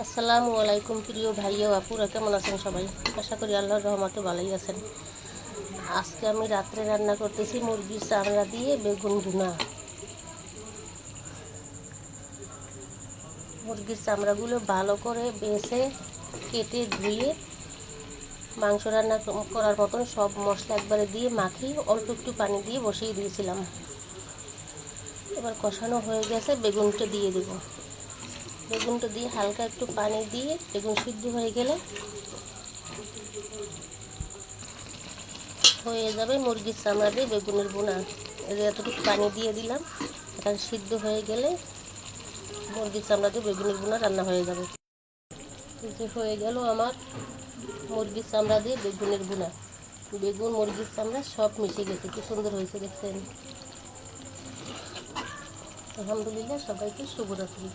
আসসালামু আলাইকুম প্রিয় ভাই ও আপুরা, কেমন আছেন সবাই? আশা করি আল্লাহর রহমতে ভালোই আছেন। আজকে আমি রাত্রে রান্না করতেছি মুরগির চামড়া দিয়ে বেগুন ভুনা। মুরগির চামড়াগুলো ভালো করে বেছে কেটে ধুয়ে মাংস রান্না করার মতন সব মশলা একবারে দিয়ে মাখিয়ে অল্প একটু পানি দিয়ে বসিয়ে দিয়েছিলাম। এবার কষানো হয়ে গেছে, বেগুনটা দিয়ে দেব। বেগুনটা দিয়ে হালকা একটু পানি দিয়ে বেগুন সিদ্ধ হয়ে গেলে হয়ে যাবে মুরগির চামড়া দিয়ে বেগুনের ভুনা। এতটুকু পানি দিয়ে দিলাম, এটা সিদ্ধ হয়ে গেলে মুরগির চামড়া দিয়ে বেগুনের ভুনা রান্না হয়ে যাবে। এই যে হয়ে গেল আমার মুরগির চামড়া দিয়ে বেগুনের ভুনা। বেগুন মুরগির চামড়া সব মিশে গেছে, কি সুন্দর হয়েছে দেখছেন। আলহামদুলিল্লাহ, সবাইকে শুভরাত্রি।